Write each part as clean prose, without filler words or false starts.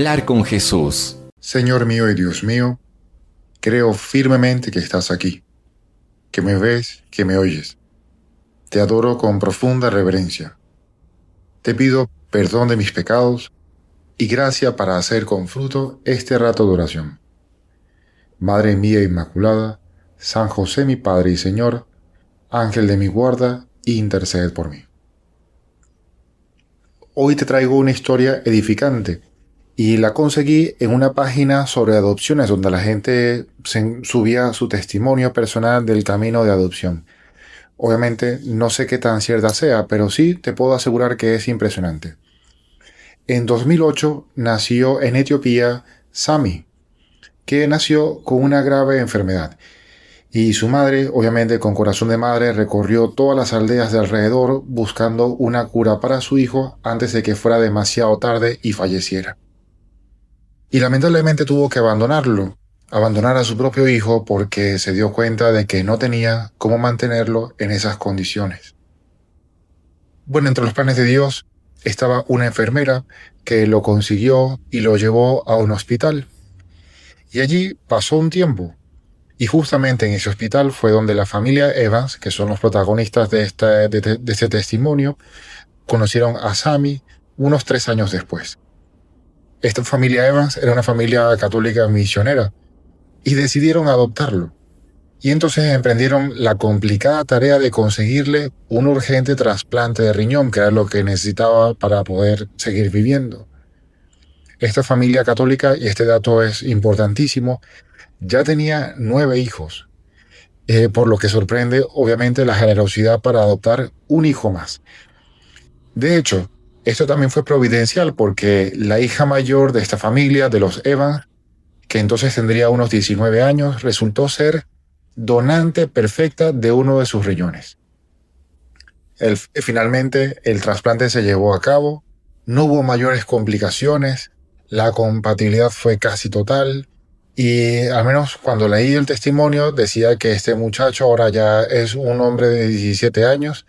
Hablar con Jesús. Señor mío y Dios mío, creo firmemente que estás aquí, que me ves, que me oyes. Te adoro con profunda reverencia. Te pido perdón de mis pecados y gracia para hacer con fruto este rato de oración. Madre mía Inmaculada, San José mi Padre y Señor, Ángel de mi guarda, interced por mí. Hoy te traigo una historia edificante y la conseguí en una página sobre adopciones donde la gente subía su testimonio personal del camino de adopción. Obviamente no sé qué tan cierta sea, pero sí te puedo asegurar que es impresionante. En 2008 nació en Etiopía Sami, que nació con una grave enfermedad. Y su madre, obviamente con corazón de madre, recorrió todas las aldeas de alrededor buscando una cura para su hijo antes de que fuera demasiado tarde y falleciera. Y lamentablemente tuvo que abandonar a su propio hijo porque se dio cuenta de que no tenía cómo mantenerlo en esas condiciones. Bueno, entre los planes de Dios estaba una enfermera que lo consiguió y lo llevó a un hospital. Y allí pasó un tiempo. Y justamente en ese hospital fue donde la familia Evans, que son los protagonistas de este testimonio, conocieron a Sami unos 3 años después. Esta familia Evans era una familia católica misionera y decidieron adoptarlo. Y entonces emprendieron la complicada tarea de conseguirle un urgente trasplante de riñón, que era lo que necesitaba para poder seguir viviendo. Esta familia católica, y este dato es importantísimo, ya tenía 9 hijos, por lo que sorprende obviamente la generosidad para adoptar un hijo más. De hecho, esto también fue providencial porque la hija mayor de esta familia, de los Evans, que entonces tendría unos 19 años, resultó ser donante perfecta de uno de sus riñones. Finalmente, el trasplante se llevó a cabo, no hubo mayores complicaciones, la compatibilidad fue casi total. Y al menos cuando leí el testimonio decía que este muchacho ahora ya es un hombre de 17 años,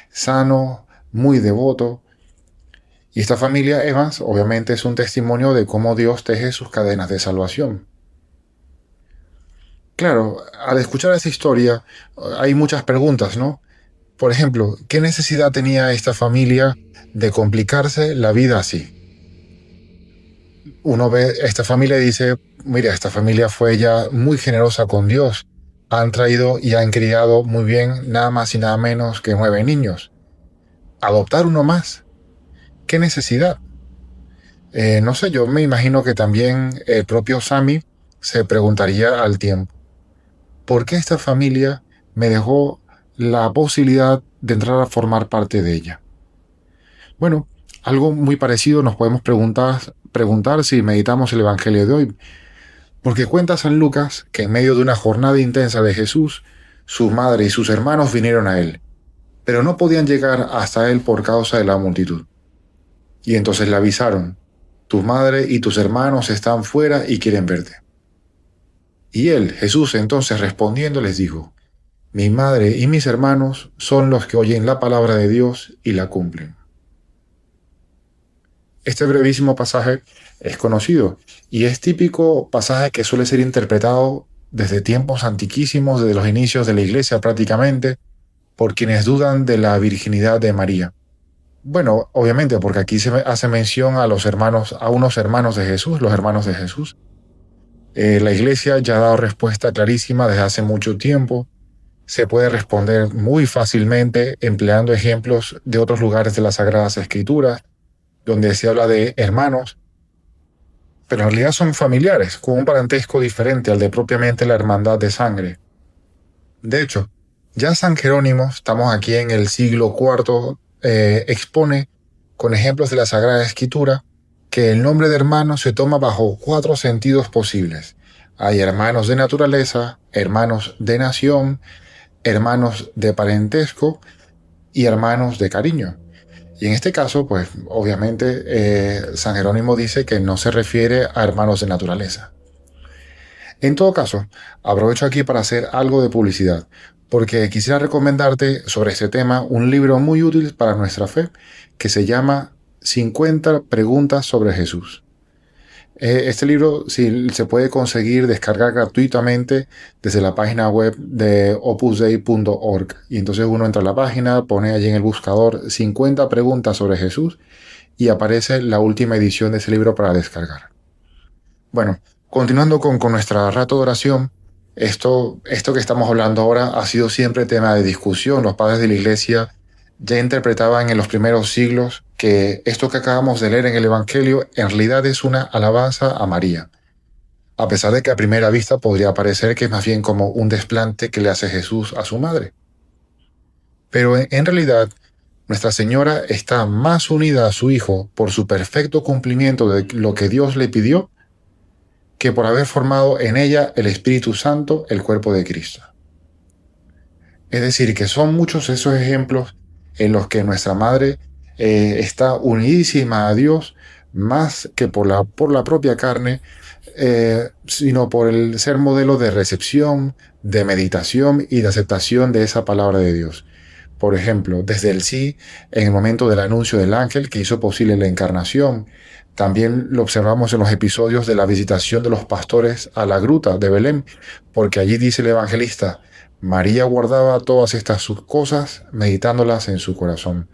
sano, muy devoto. Y esta familia Evans obviamente es un testimonio de cómo Dios teje sus cadenas de salvación. Claro, al escuchar esa historia hay muchas preguntas, ¿no? Por ejemplo, ¿qué necesidad tenía esta familia de complicarse la vida así? Uno ve esta familia y dice, mira, esta familia fue ya muy generosa con Dios. Han traído y han criado muy bien nada más y nada menos que 9 niños. ¿Adoptar uno más? ¿Qué necesidad? No sé, yo me imagino que también el propio Sami se preguntaría al tiempo, ¿por qué esta familia me dejó la posibilidad de entrar a formar parte de ella? Bueno, algo muy parecido nos podemos preguntar si meditamos el Evangelio de hoy. Porque cuenta San Lucas que en medio de una jornada intensa de Jesús, su madre y sus hermanos vinieron a él, pero no podían llegar hasta él por causa de la multitud. Y entonces le avisaron, tu madre y tus hermanos están fuera y quieren verte. Y él, Jesús, entonces respondiendo les dijo, mi madre y mis hermanos son los que oyen la palabra de Dios y la cumplen. Este brevísimo pasaje es conocido y es típico pasaje que suele ser interpretado desde tiempos antiquísimos, desde los inicios de la Iglesia prácticamente, por quienes dudan de la virginidad de María. Bueno, obviamente porque aquí se hace mención a unos hermanos de Jesús, los hermanos de Jesús. La Iglesia ya ha dado respuesta clarísima desde hace mucho tiempo. Se puede responder muy fácilmente empleando ejemplos de otros lugares de las Sagradas Escrituras, donde se habla de hermanos, pero en realidad son familiares, con un parentesco diferente al de propiamente la hermandad de sangre. De hecho, ya San Jerónimo, estamos aquí en el siglo IV, expone con ejemplos de la Sagrada Escritura que el nombre de hermano se toma bajo 4 sentidos posibles. Hay hermanos de naturaleza, hermanos de nación, hermanos de parentesco y hermanos de cariño. Y en este caso, pues obviamente San Jerónimo dice que no se refiere a hermanos de naturaleza. En todo caso, aprovecho aquí para hacer algo de publicidad, porque quisiera recomendarte sobre este tema un libro muy útil para nuestra fe, que se llama 50 preguntas sobre Jesús. Este libro sí, se puede conseguir, descargar gratuitamente desde la página web de opusdei.org. Y entonces uno entra a la página, pone allí en el buscador 50 preguntas sobre Jesús y aparece la última edición de ese libro para descargar. Bueno, continuando con nuestra rato de oración, esto que estamos hablando ahora ha sido siempre tema de discusión. Los padres de la iglesia ya interpretaban en los primeros siglos que esto que acabamos de leer en el Evangelio en realidad es una alabanza a María, a pesar de que a primera vista podría parecer que es más bien como un desplante que le hace Jesús a su madre. Pero en realidad, Nuestra Señora está más unida a su Hijo por su perfecto cumplimiento de lo que Dios le pidió que por haber formado en ella el Espíritu Santo, el cuerpo de Cristo. Es decir, que son muchos esos ejemplos en los que nuestra Madre está unidísima a Dios más que por la propia carne, sino por el ser modelo de recepción, de meditación y de aceptación de esa palabra de Dios. Por ejemplo, desde el sí, en el momento del anuncio del ángel que hizo posible la encarnación. También lo observamos en los episodios de la visitación de los pastores a la gruta de Belén, porque allí dice el evangelista, María guardaba todas estas sus cosas, meditándolas en su corazón.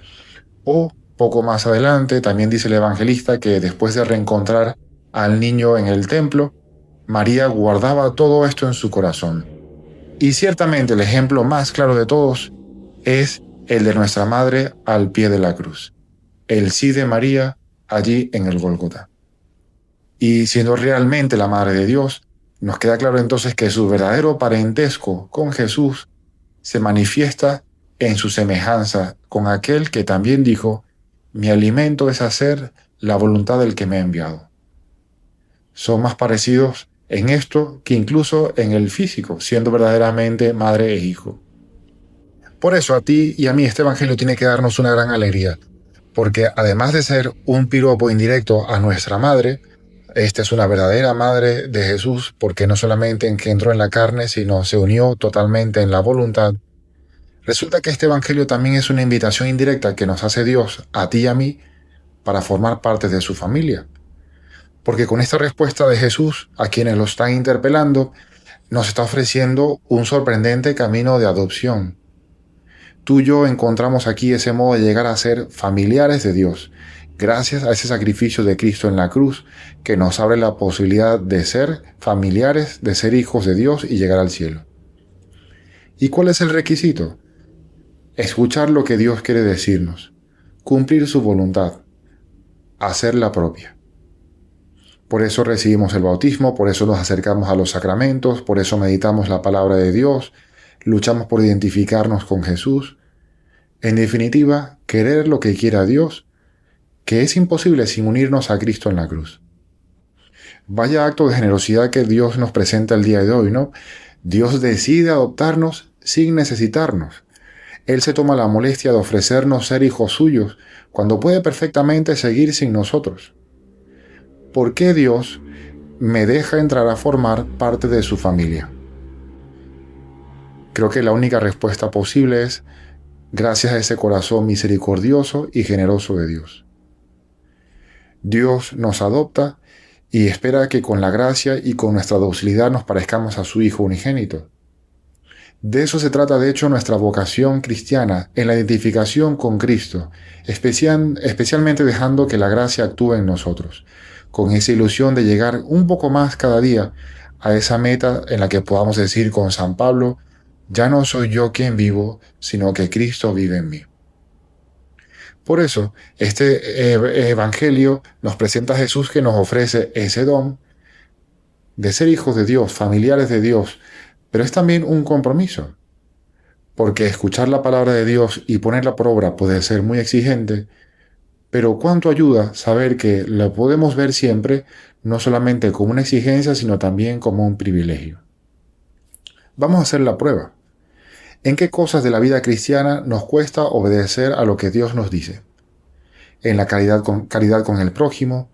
O, poco más adelante, también dice el evangelista que después de reencontrar al niño en el templo, María guardaba todo esto en su corazón. Y ciertamente el ejemplo más claro de todos es el de nuestra Madre al pie de la cruz. El sí de María allí en el Gólgota. Y siendo realmente la Madre de Dios, nos queda claro entonces que su verdadero parentesco con Jesús se manifiesta en su semejanza con aquel que también dijo, mi alimento es hacer la voluntad del que me ha enviado. Son más parecidos en esto que incluso en el físico, siendo verdaderamente madre e hijo. Por eso a ti y a mí este evangelio tiene que darnos una gran alegría, porque además de ser un piropo indirecto a nuestra madre, esta es una verdadera madre de Jesús, porque no solamente en que entró en la carne, sino se unió totalmente en la voluntad. Resulta que este evangelio también es una invitación indirecta que nos hace Dios, a ti y a mí, para formar parte de su familia. Porque con esta respuesta de Jesús, a quienes lo están interpelando, nos está ofreciendo un sorprendente camino de adopción. Tú y yo encontramos aquí ese modo de llegar a ser familiares de Dios, gracias a ese sacrificio de Cristo en la cruz, que nos abre la posibilidad de ser familiares, de ser hijos de Dios y llegar al cielo. ¿Y cuál es el requisito? Escuchar lo que Dios quiere decirnos, cumplir su voluntad, hacer la propia. Por eso recibimos el bautismo, por eso nos acercamos a los sacramentos, por eso meditamos la palabra de Dios, luchamos por identificarnos con Jesús. En definitiva, querer lo que quiera Dios, que es imposible sin unirnos a Cristo en la cruz. Vaya acto de generosidad que Dios nos presenta el día de hoy, ¿no? Dios decide adoptarnos sin necesitarnos. Él se toma la molestia de ofrecernos ser hijos suyos, cuando puede perfectamente seguir sin nosotros. ¿Por qué Dios me deja entrar a formar parte de su familia? Creo que la única respuesta posible es gracias a ese corazón misericordioso y generoso de Dios. Dios nos adopta y espera que con la gracia y con nuestra docilidad nos parezcamos a su Hijo unigénito. De eso se trata de hecho nuestra vocación cristiana, en la identificación con Cristo, especialmente dejando que la gracia actúe en nosotros, con esa ilusión de llegar un poco más cada día a esa meta en la que podamos decir con San Pablo, ya no soy yo quien vivo, sino que Cristo vive en mí. Por eso, este evangelio nos presenta a Jesús que nos ofrece ese don de ser hijos de Dios, familiares de Dios, pero es también un compromiso, porque escuchar la palabra de Dios y ponerla por obra puede ser muy exigente, pero cuánto ayuda saber que lo podemos ver siempre, no solamente como una exigencia, sino también como un privilegio. Vamos a hacer la prueba. ¿En qué cosas de la vida cristiana nos cuesta obedecer a lo que Dios nos dice? En la caridad con el prójimo,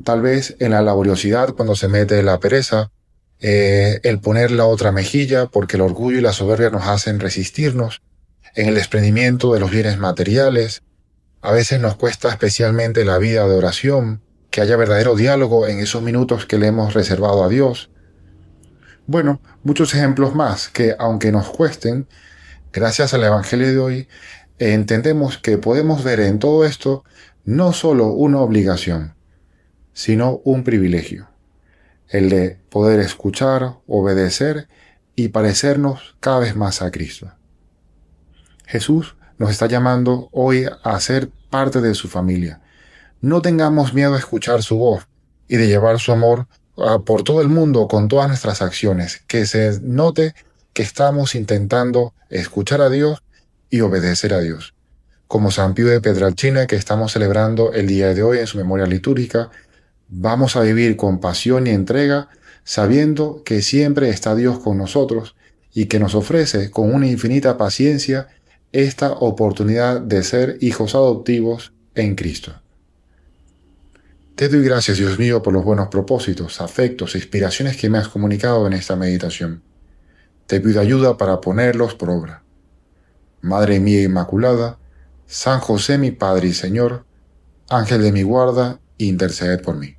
tal vez en la laboriosidad cuando se mete la pereza, el poner la otra mejilla porque el orgullo y la soberbia nos hacen resistirnos, en el desprendimiento de los bienes materiales. A veces nos cuesta especialmente la vida de oración, que haya verdadero diálogo en esos minutos que le hemos reservado a Dios. Bueno, muchos ejemplos más que, aunque nos cuesten, gracias al Evangelio de hoy, entendemos que podemos ver en todo esto no solo una obligación, sino un privilegio, el de poder escuchar, obedecer y parecernos cada vez más a Cristo. Jesús nos está llamando hoy a ser parte de su familia. No tengamos miedo a escuchar su voz y de llevar su amor por todo el mundo con todas nuestras acciones. Que se note que estamos intentando escuchar a Dios y obedecer a Dios. Como San Pío de Pietrelcina, que estamos celebrando el día de hoy en su memoria litúrgica, vamos a vivir con pasión y entrega, sabiendo que siempre está Dios con nosotros y que nos ofrece con una infinita paciencia esta oportunidad de ser hijos adoptivos en Cristo. Te doy gracias, Dios mío, por los buenos propósitos, afectos e inspiraciones que me has comunicado en esta meditación. Te pido ayuda para ponerlos por obra. Madre mía Inmaculada, San José mi Padre y Señor, Ángel de mi guarda, interceded por mí.